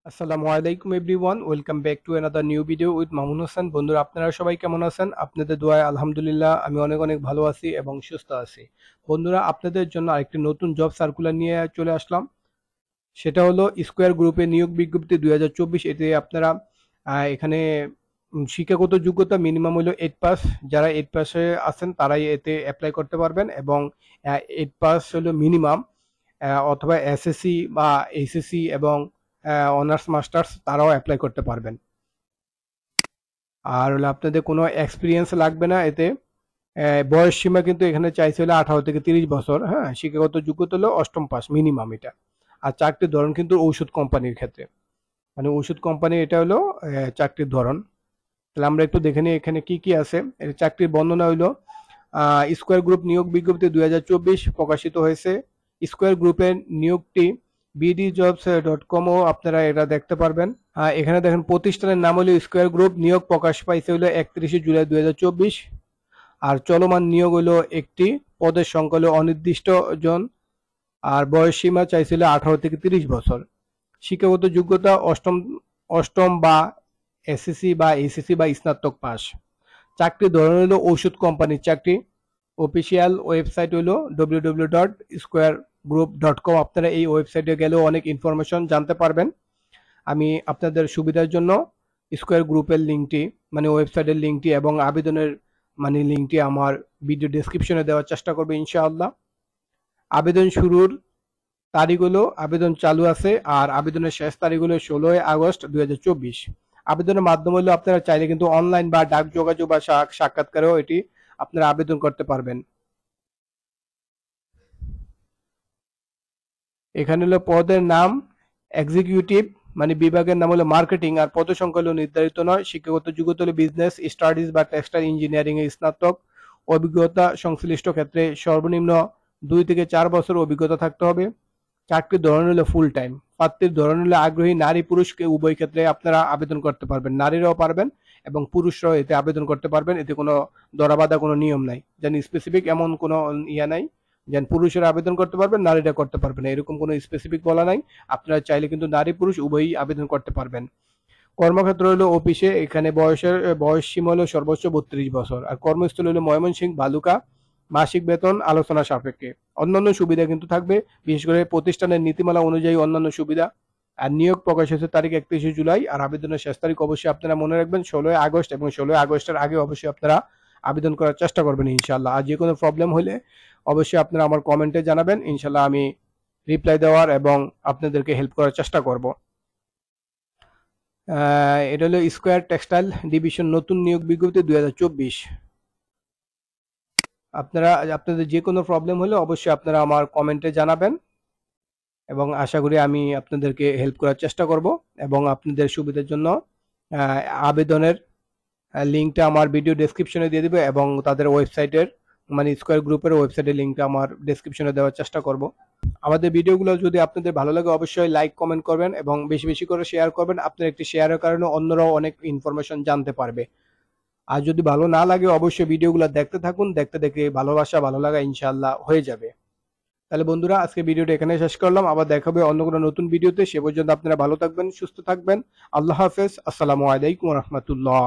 আসসালামু আলাইকুম everyone, welcome back to another new video with Mamun Hossain. বন্ধুরা, আপনারা সবাই কেমন আছেন? আপনাদের দোয়ায় আলহামদুলিল্লাহ আমি অনেক অনেক ভালো আছি এবং সুস্থ আছি। বন্ধুরা, আপনাদের জন্য আরেকটি নতুন জব সার্কুলার নিয়ে চলে আসলাম। সেটা হলো স্কোয়ার গ্রুপে নিয়োগ বিজ্ঞপ্তি 2024। এতে আপনারা এখানে শিক্ষাগত যোগ্যতা মিনিমাম হলো 8 পাস। যারা 8 পাসে আছেন তারাই এতে অ্যাপ্লাই করতে পারবেন এবং 8 পাস হলো মিনিমাম, অথবা এসএসসি বা এইচএসসি এবং অনার্স মাস্টার্স তারাও অ্যাপ্লাই করতে পারবেন। আর হলো আপনাদের কোনো এক্সপিরিয়েন্স লাগবে না এতে। বয়স সীমা কিন্তু এখানে চাইছে হলো 18 থেকে 30 বছর। হ্যাঁ, শিক্ষাগত যোগ্যতা হলো 8ম পাস মিনিমাম এটা। আর চাকরির ধরন কিন্তু ঔষধ কোম্পানির ক্ষেত্রে, মানে ওষুধ কোম্পানি এটা হলো চাকরির ধরন। তাহলে আমরা একটু দেখে নিই এখানে কি কি আছে। এর চাকরির বর্ণনা হইলো স্কোয়ার গ্রুপ নিয়োগ বিজ্ঞপ্তি 2024 প্রকাশিত হয়েছে। স্কোয়ার গ্রুপের নিয়োগটি bdjobs.com ও আপনারা এটা দেখতে পারবেন। এখানে দেখেন প্রতিষ্ঠানের নাম হলো স্কোয়ার গ্রুপ। নিয়োগ প্রকাশ পাইছে হলো 31 জুলাই 2024। আর চলমান নিয়োগ হলো একটি, পদের সংখ্যা হলো অনির্দিষ্ট জন। আর বয়স সীমা চাইছিল 18 থেকে 30 বছর। শিক্ষাগত যোগ্যতা অষ্টম অষ্টম বা এসএসসি বা এইচএসসি বা স্নাতক পাস। চাকরির ধরন হলো ঔষধ কোম্পানির চাকরি। অফিসিয়াল ওয়েবসাইট হলো www.squaregroup.com। আপনারা এই ওয়েবসাইটে গেলেও অনেক ইনফরমেশন জানতে পারবেন। আমি আপনাদের সুবিধার জন্য স্কোয়ার গ্রুপের লিঙ্কটি, মানে ওয়েবসাইটের লিঙ্কটি এবং আবেদনের মানে লিঙ্কটি আমার ভিডিও ডেসক্রিপশনে দেওয়ার চেষ্টা করবো ইনশাআল্লাহ। আবেদন শুরুর তারিখ হলো, আবেদন চালু আছে আর আবেদনের শেষ তারিখ হলো 16 আগস্ট 2024। আবেদনের মাধ্যম হলো আপনারা চাইলে কিন্তু অনলাইন বা ডাক যোগাযোগ বা সাক্ষাৎকারেও এটি আপনারা আবেদন করতে পারবেন। এখানে হলো পদের নাম এক্সিকিউটিভ, মানে বিভাগের নাম হলো মার্কেটিং। আর পদ সংখ্যা হলো নির্ধারিত নয়। শিক্ষাগত যোগ্যতা হলো বিজনেস স্টাডিজ বা টেক্সটাইল ইঞ্জিনিয়ারিং এর স্নাতক। অভিজ্ঞতা সংশ্লিষ্ট ক্ষেত্রে সর্বনিম্ন 2 থেকে 4 বছর অভিজ্ঞতা থাকতে হবে। চাকরির ধরন হলো ফুল টাইম। প্রার্থীর ধরন হলো আগ্রহী নারী পুরুষকে উভয় ক্ষেত্রে আপনারা আবেদন করতে পারবেন। নারীরাও পারবেন এবং পুরুষরাও এতে আবেদন করতে পারবেন। এতে কোনো ধরাবাঁধা কোনো নিয়ম নাই, যেন স্পেসিফিক এমন কোনো ইয়া নাই যেন পুরুষেরা আবেদন করতে পারবেন নারীরা করতে পারবে না, এরকম কোনো স্পেসিফিক বলা নাই। আপনারা চাইলে কিন্তু নারী পুরুষ উভয়ই আবেদন করতে পারবেন। কর্মক্ষেত্র হলো অফিসে। এখানে বয়স সীমা হলো সর্বোচ্চ 32 বছর। আর কর্মস্থল হলো ময়মনসিংহ বালুকা। মাসিক বেতন আলোচনা সাপেক্ষে। অন্যান্য সুবিধা কিন্তু থাকবে, বিশেষ করে প্রতিষ্ঠানের নীতিমালা অনুযায়ী অন্যান্য সুবিধা। আর নিয়োগ প্রকাশ হয়েছে তারিখ 31 জুলাই। আর আবেদনের শেষ তারিখ অবশ্যই আপনারা মনে রাখবেন 16 আগস্ট, এবং 16 আগস্টের আগে অবশ্যই আপনারা আবেদন করার চেষ্টা করবেন ইনশাল্লাহ। আর যে কোনো প্রবলেম হলে অবশ্যই আপনারা আমার কমেন্টে জানাবেন, ইনশাল্লাহ আমি রিপ্লাই দেওয়ার এবং আপনাদেরকে হেল্প করার চেষ্টা করব। এটা হলো স্কোয়ার টেক্সটাইল ডিভিশন নতুন নিয়োগ বিজ্ঞপ্তি 2024। আপনারা আপনাদের যে কোনো প্রবলেম হলে অবশ্যই আপনারা আমার কমেন্টে জানাবেন এবং আশা করি আমি আপনাদেরকে হেল্প করার চেষ্টা করব। এবং আপনাদের সুবিধার জন্য আবেদনের লিঙ্কটা আমার ভিডিও ডেসক্রিপশনে দিয়ে দেবো এবং তাদের ওয়েবসাইটের, মানে স্কোয়ার গ্রুপের ওয়েবসাইটের লিঙ্কটা আমার ডেসক্রিপশনে দেওয়ার চেষ্টা করব। আমাদের ভিডিওগুলো যদি আপনাদের ভালো লাগে অবশ্যই লাইক কমেন্ট করবেন এবং বেশি বেশি করে শেয়ার করবেন। আপনার একটি শেয়ারের কারণে অন্যরাও অনেক ইনফরমেশন জানতে পারবে। আর যদি ভালো না লাগে অবশ্যই ভিডিওগুলো দেখতে থাকুন, দেখতে দেখতে ভালোবাসা ভালো লাগা ইনশাআল্লাহ হয়ে যাবে। তাহলে বন্ধুরা, আজকে ভিডিওটা এখানে শেষ করলাম। আবার দেখা হবে অন্য কোনো নতুন ভিডিওতে। সে পর্যন্ত আপনারা ভালো থাকবেন, সুস্থ থাকবেন। আল্লাহ হাফেজ। আসসালামু আলাইকুম রহমতুল্লাহ।